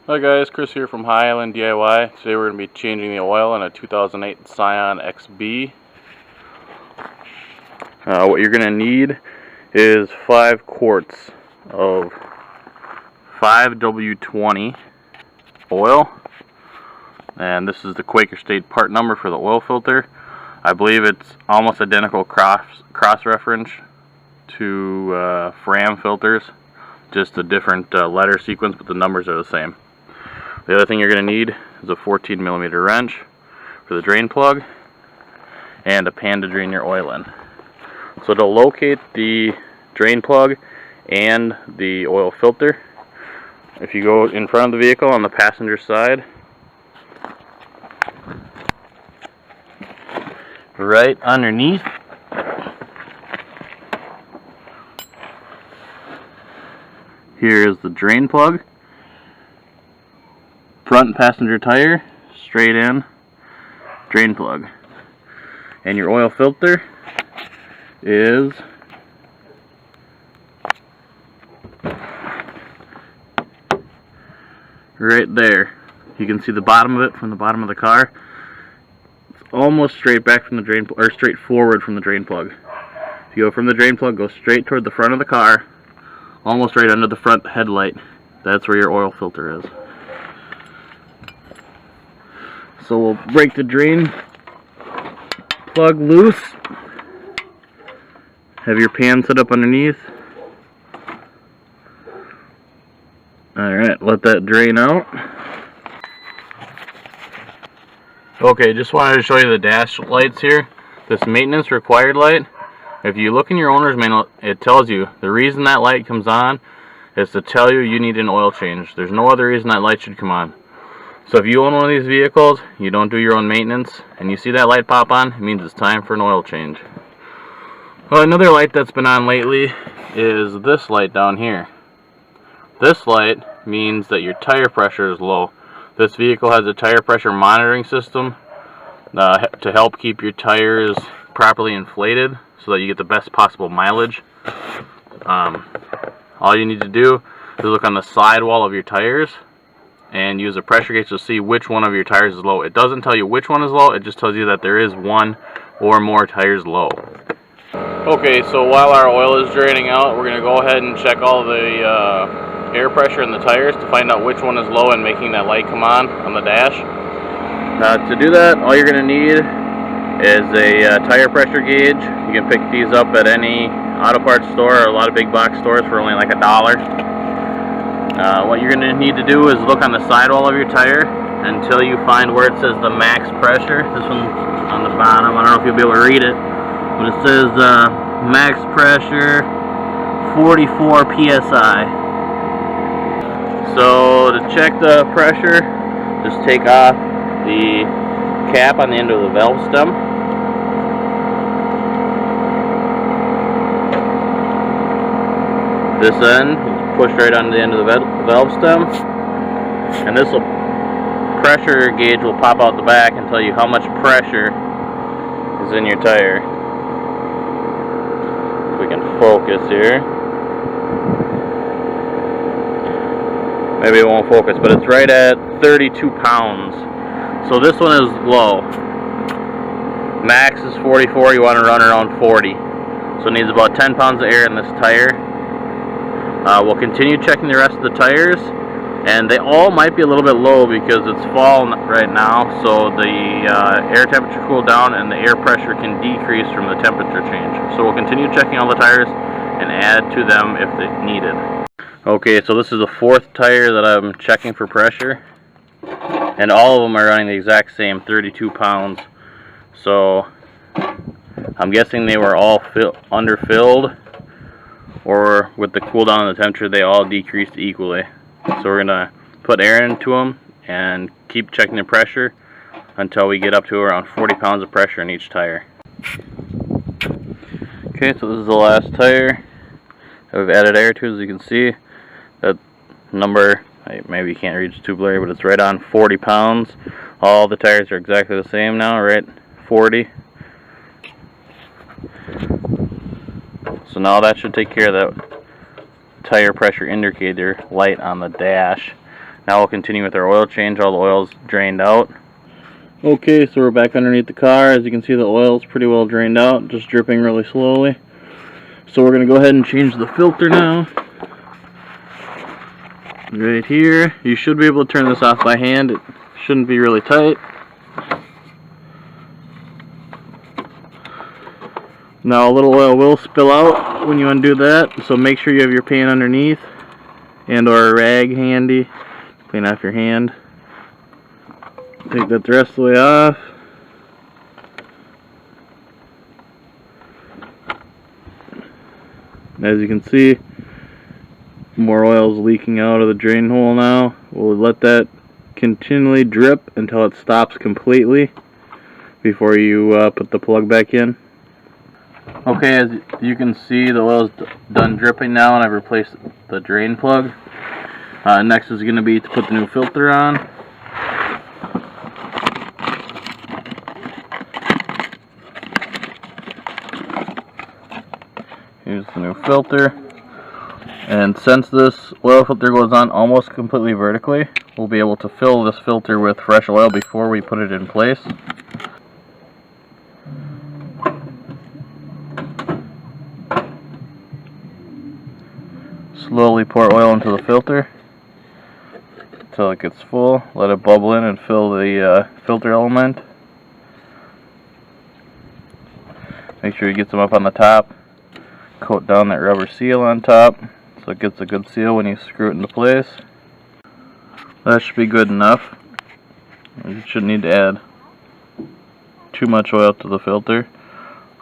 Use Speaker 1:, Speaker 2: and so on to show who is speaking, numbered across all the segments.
Speaker 1: Hi guys, Chris here from Highland DIY. Today we're going to be changing the oil in a 2008 Scion Xb. What you're going to need is 5 quarts of 5W20 oil. And this is the Quaker State part number for the oil filter. I believe it's almost identical cross-reference to Fram filters. Just a different letter sequence, but the numbers are the same. The other thing you're going to need is a 14mm wrench for the drain plug and a pan to drain your oil in. So to locate the drain plug and the oil filter, if you go in front of the vehicle on the passenger side, right underneath, here is the drain plug. Front passenger tire, straight in, drain plug. And your oil filter is right there. You can see the bottom of it from the bottom of the car. It's almost straight back from the drain, or straight forward from the drain plug. If you go from the drain plug, go straight toward the front of the car, almost right under the front headlight. That's where your oil filter is. So we'll break the drain plug loose. Have your pan set up underneath. Alright, let that drain out. Okay, just wanted to show you the dash lights here. This maintenance required light. If you look in your owner's manual, it tells you the reason that light comes on is to tell you need an oil change. There's no other reason that light should come on. So if you own one of these vehicles, you don't do your own maintenance, and you see that light pop on, it means it's time for an oil change. Well, another light that's been on lately is this light down here. This light means that your tire pressure is low. This vehicle has a tire pressure monitoring system to help keep your tires properly inflated so that you get the best possible mileage. All you need to do is look on the sidewall of your tires and use a pressure gauge to see which one of your tires is low. It doesn't tell you which one is low, it just tells you that there is one or more tires low. Okay, so while our oil is draining out, we're going to go ahead and check all the air pressure in the tires to find out which one is low and making that light come on the dash. To do that, all you're going to need is a tire pressure gauge. You can pick these up at any auto parts store or a lot of big box stores for only like $1. What you're going to need to do is look on the sidewall of your tire until you find where it says the max pressure. This one's on the bottom. I don't know if you'll be able to read it, but it says max pressure 44 psi. So to check the pressure, just take off the cap on the end of the valve stem. This end push right on the end of the valve stem, and this pressure gauge will pop out the back and tell you how much pressure is in your tire. If we can focus here, maybe it won't focus, but it's right at 32 pounds. So this one is low. Max is 44. You want to run around 40. So it needs about 10 pounds of air in this tire. We'll continue checking the rest of the tires, and they all might be a little bit low because it's fall right now, so the air temperature cool down and the air pressure can decrease from the temperature change. So we'll continue checking all the tires and add to them if needed. Okay, so this is the 4th tire that I'm checking for pressure, and all of them are running the exact same, 32 pounds. So I'm guessing they were all underfilled, or with the cool down of the temperature they all decreased equally. So we're going to put air into them and keep checking the pressure until we get up to around 40 pounds of pressure in each tire. Okay, so this is the last tire that we've added air to. As you can see, that number, maybe you can't read, it's too blurry, but it's right on 40 pounds. All the tires are exactly the same now, right? 40. So now that should take care of that tire pressure indicator light on the dash. Now we'll continue with our oil change. All the oil's drained out. Okay, so we're back underneath the car. As you can see, the oil's pretty well drained out, just dripping really slowly. So we're going to go ahead and change the filter now. Right here. You should be able to turn this off by hand. It shouldn't be really tight. Now a little oil will spill out when you undo that, so make sure you have your pan underneath and or a rag handy. Clean off your hand. Take that the rest of the way off. As you can see, more oil is leaking out of the drain hole now. We'll let that continually drip until it stops completely before you put the plug back in. Okay, as you can see, the oil is done dripping now, and I've replaced the drain plug. Next is going to be to put the new filter on. Here's the new filter. And since this oil filter goes on almost completely vertically, we'll be able to fill this filter with fresh oil before we put it in place. Slowly pour oil into the filter until it gets full. Let it bubble in and fill the filter element. Make sure you get some up on the top. Coat down that rubber seal on top so it gets a good seal when you screw it into place. That should be good enough. You shouldn't need to add too much oil to the filter.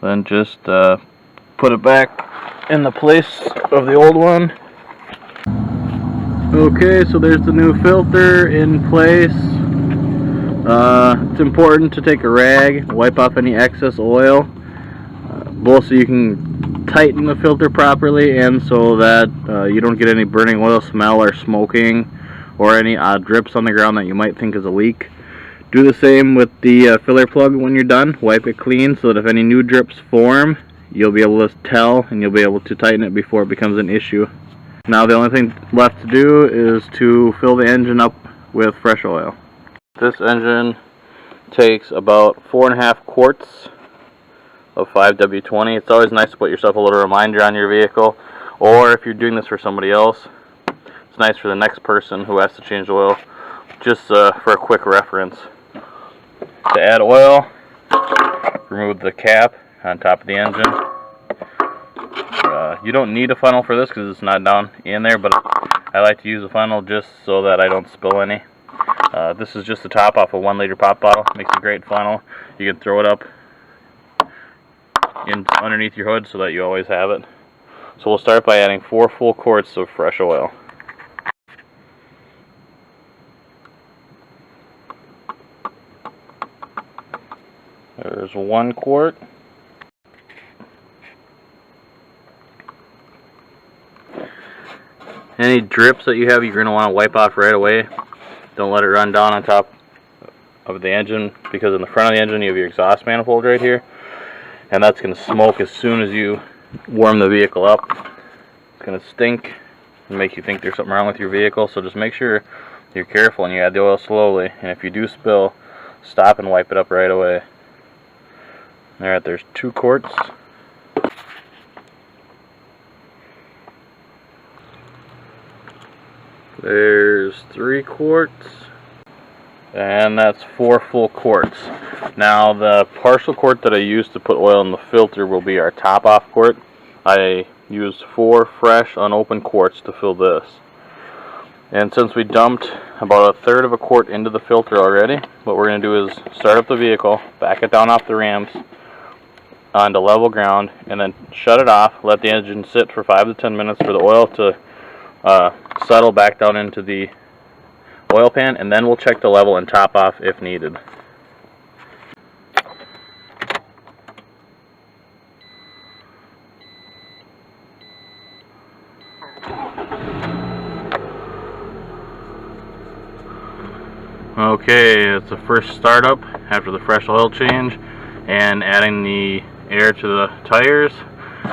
Speaker 1: Then just put it back in the place of the old one. Okay, so there's the new filter in place. It's important to take a rag, wipe off any excess oil, both so you can tighten the filter properly and so that you don't get any burning oil smell or smoking or any drips on the ground that you might think is a leak. Do the same with the filler plug when you're done. Wipe it clean so that if any new drips form, you'll be able to tell and you'll be able to tighten it before it becomes an issue. Now the only thing left to do is to fill the engine up with fresh oil. This engine takes about 4.5 quarts of 5W20. It's always nice to put yourself a little reminder on your vehicle, or if you're doing this for somebody else, it's nice for the next person who has to change oil, just for a quick reference. To add oil, remove the cap on top of the engine. You don't need a funnel for this because it's not down in there, but I like to use a funnel just so that I don't spill any. This is just the top off a 1 liter pop bottle. Makes a great funnel. You can throw it up underneath your hood so that you always have it. So we'll start by adding 4 full quarts of fresh oil. There's 1 quart. Any drips that you have, you're going to want to wipe off right away. Don't let it run down on top of the engine, because in the front of the engine you have your exhaust manifold right here, and that's going to smoke as soon as you warm the vehicle up. It's going to stink and make you think there's something wrong with your vehicle, so just make sure you're careful and you add the oil slowly, and if you do spill, stop and wipe it up right away. Alright, there's 2 quarts. There's 3 quarts. And that's 4 full quarts. Now the partial quart that I used to put oil in the filter will be our top off quart. I used 4 fresh unopened quarts to fill this. And since we dumped about 1/3 of a quart into the filter already, what we're going to do is start up the vehicle, back it down off the rams onto level ground, and then shut it off, let the engine sit for 5 to 10 minutes for the oil to settle back down into the oil pan, and then we'll check the level and top off if needed. Okay, it's the first startup after the fresh oil change and adding the air to the tires.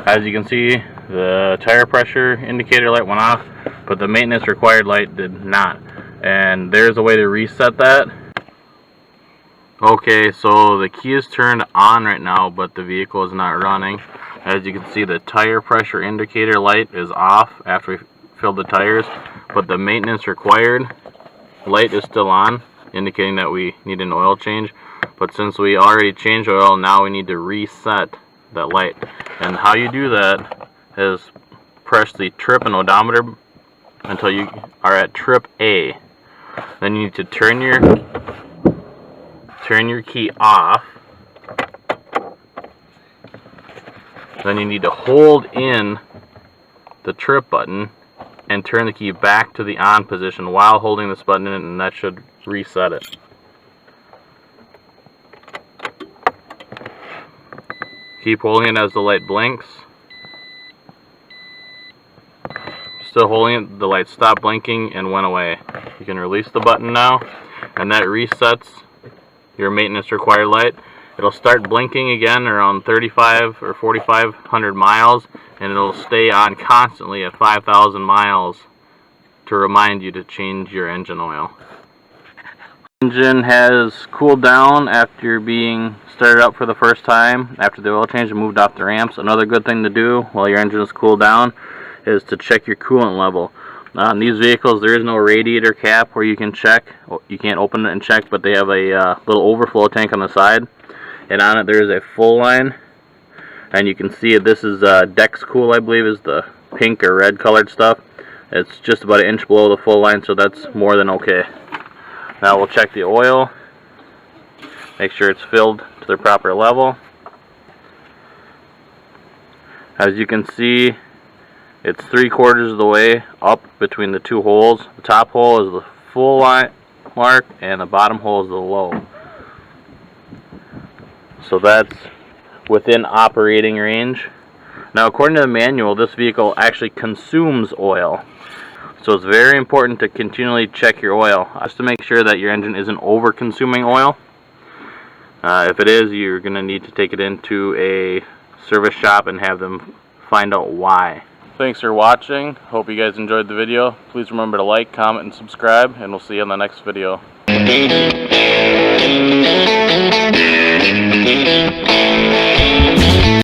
Speaker 1: As you can see, the tire pressure indicator light went off, but the maintenance required light did not. and there's a way to reset that. Okay, so the key is turned on right now, but the vehicle is not running. As you can see, the tire pressure indicator light is off after we filled the tires, but the maintenance required light is still on, indicating that we need an oil change. But since we already changed oil, now we need to reset that light. And how you do that is press the trip and odometer until you are at trip A. Then you need to turn your key off. Then you need to hold in the trip button and turn the key back to the on position while holding this button in, and that should reset it. Keep holding it as the light blinks. Still holding it, the light stopped blinking and went away. You can release the button now, and that resets your maintenance required light. It'll start blinking again around 35 or 4,500 miles, and it'll stay on constantly at 5,000 miles to remind you to change your engine oil. Engine has cooled down after being started up for the first time after the oil change and moved off the ramps. Another good thing to do while your engine is cooled down is to check your coolant level. On these vehicles, there is no radiator cap where you can check. You can't open it and check, but they have a little overflow tank on the side, and on it there is a full line, and you can see it. This is Dex Cool, I believe, is the pink or red colored stuff. It's just about an inch below the full line, so that's more than okay. Now we'll check the oil, make sure it's filled to the proper level. As you can see, it's 3/4 of the way up between the two holes. The top hole is the full line mark, and the bottom hole is the low. So that's within operating range. Now, according to the manual, this vehicle actually consumes oil. So it's very important to continually check your oil, just to make sure that your engine isn't over-consuming oil. If it is, you're going to need to take it into a service shop and have them find out why. Thanks for watching. Hope you guys enjoyed the video. Please remember to like, comment, and subscribe, and we'll see you in the next video.